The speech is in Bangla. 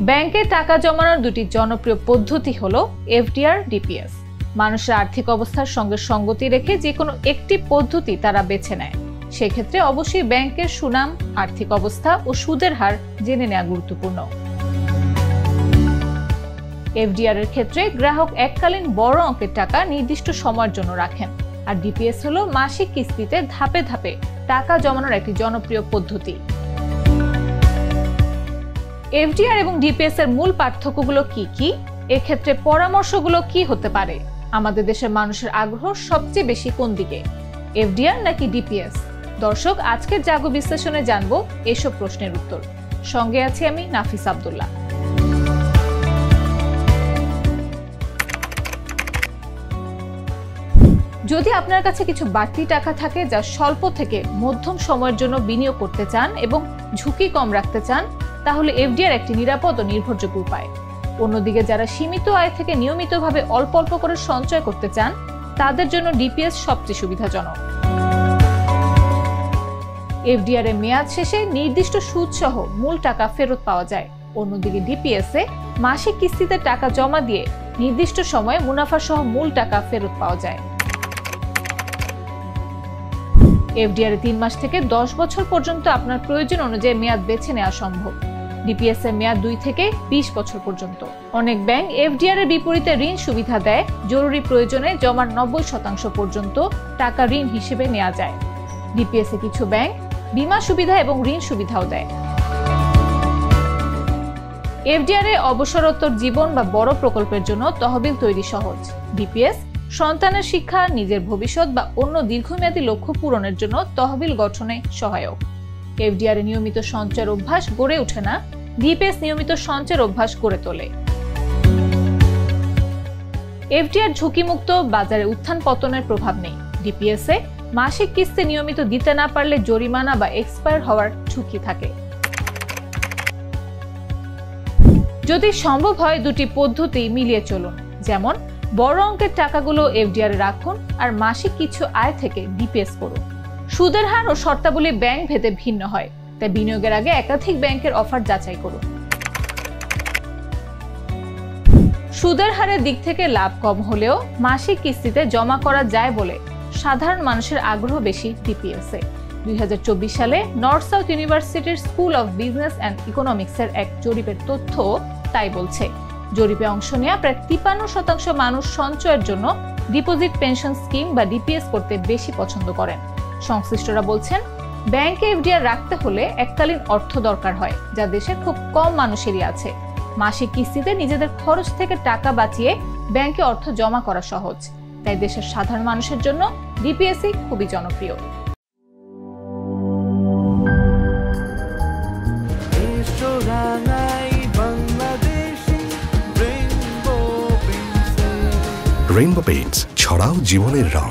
ব্যাংকে টাকা জমানোর দুটি জনপ্রিয় পদ্ধতি হলো এফডিআর, ডিপিএস। মানুষের আর্থিক অবস্থার সঙ্গে সঙ্গতি রেখে যে কোনো একটি পদ্ধতি তারা বেছে নেয়। সেক্ষেত্রে অবশ্যই ব্যাংকের সুনাম, আর্থিক অবস্থা ও সুদের হার জেনে নেওয়া গুরুত্বপূর্ণ। এফডিআর এর ক্ষেত্রে গ্রাহক এককালীন বড় অঙ্কের টাকা নির্দিষ্ট সময়ের জন্য রাখেন, আর ডিপিএস হলো মাসিক কিস্তিতে ধাপে ধাপে টাকা জমানোর একটি জনপ্রিয় পদ্ধতি। এফডিআর এবং ডিপিএস এর মূল পার্থক্যগুলো কি কি? এক্ষেত্রে পরামর্শগুলো কি হতে পারে? আমাদের দেশের মানুষের আগ্রহ সবচেয়ে বেশি কোন দিকে, এফডিআর নাকি ডিপিএস? দর্শক, আজকের জাগো বিশ্লেষণে জানবো এসব প্রশ্নের উত্তর। সঙ্গে আছি আমি নাফিস আব্দুল্লাহ। যদি আপনার কাছে কিছু বাড়তি টাকা থাকে যা স্বল্প থেকে মধ্যম সময়ের জন্য বিনিয়োগ করতে চান এবং ঝুঁকি কম রাখতে চান, তাহলে এফডিআর একটি নিরাপদ ও নির্ভরযোগ্য উপায়। অন্যদিকে যারা সীমিত আয় থেকে নিয়মিতভাবে অল্প অল্প করে সঞ্চয় করতে চান, তাদের জন্য ডিপিএস সবচেয়ে সুবিধাজনক। এফডিআর এর মেয়াদ শেষে নির্দিষ্ট সুদ সহ মূল টাকা ফেরত পাওয়া যায়। অন্যদিকে ডিপিএস এ মাসিক কিস্তিতে টাকা জমা দিয়ে নির্দিষ্ট সময়ে মুনাফা সহ মূল টাকা ফেরত পাওয়া যায়। এফডিআর এ 3 মাস থেকে 10 বছর পর্যন্ত আপনার প্রয়োজন অনুযায়ী মেয়াদ বেছে নেওয়া সম্ভব। ডিপিএস এর মেয়াদ 2 থেকে 20 বছর পর্যন্ত। অনেক ব্যাংক এফডিআর এর বিপরীতে ঋণ সুবিধা দেয়। জরুরি প্রয়োজনে জমার 90% পর্যন্ত টাকা ঋণ হিসেবে নেওয়া যায়। ডিপিএস এ কিছু ব্যাংক বীমা সুবিধা এবং ঋণ সুবিধাও দেয়। এফডিআর এ অবসরোত্তর জীবন বা বড় প্রকল্পের জন্য তহবিল তৈরি সহজ। ডিপিএস সন্তানের শিক্ষা, নিজের ভবিষ্যৎ বা অন্য দীর্ঘমেয়াদী লক্ষ্য পূরণের জন্য তহবিল গঠনে সহায়ক। এফডিআর এ নিয়মিত সঞ্চয়ের অভ্যাস গড়ে ওঠে না, ডিপিএস নিয়মিত সঞ্চয়ের অভ্যাস গড়ে তোলে। এফডিআর ঝুঁকিমুক্ত, বাজারে উত্থান পতনের প্রভাব নেই। ডিপিএস এ মাসিক কিস্তি নিয়মিত দিতে না পারলে জরিমানা বা এক্সপায়ার হওয়ার ঝুঁকি থাকে। যদি সম্ভব হয় দুটি পদ্ধতি মিলিয়ে চলুন, যেমন বড় অঙ্কের টাকাগুলো এফডিআর এ রাখুন আর মাসিক কিছু আয় থেকে ডিপিএস করুন। সুদের হার ও শর্তাবলী ব্যাংক ভেদে ভিন্ন হয়, তাই বিনিয়োগের আগে একাধিক ব্যাংকের অফার যাচাই করুন। সুদের হারের দিক থেকে লাভ কম হলেও মাসিক কিস্তিতে জমা করা যায় বলে সাধারণ মানুষের আগ্রহ বেশি ডিপিএস এ। 2024 সালে নর্থ সাউথ ইউনিভার্সিটির school of business and economics এর এক জরিপের তথ্য তাই বলছে। জরিপে অংশ নেওয়া প্রায় 53% মানুষ সঞ্চয়ের জন্য ডিপোজিট পেনশন স্কিম বা ডিপিএস করতে বেশি পছন্দ করেন। সংশ্লিষ্টরা বলছেন, ব্যাংকে এফডিআর রাখতে হলে এককালীন অর্থ দরকার হয়, যা দেশের খুব কম মানুষেরই আছে। মাসিক কিস্তিতে নিজেদের খরচ থেকে টাকা বাঁচিয়ে ব্যাংকে অর্থ জমা করা সহজ, তাই দেশের সাধারণ মানুষের জন্য ডিপিএসই খুবই জনপ্রিয়। রেইনবো পেইন্টস, ছড়াও জীবনের রং।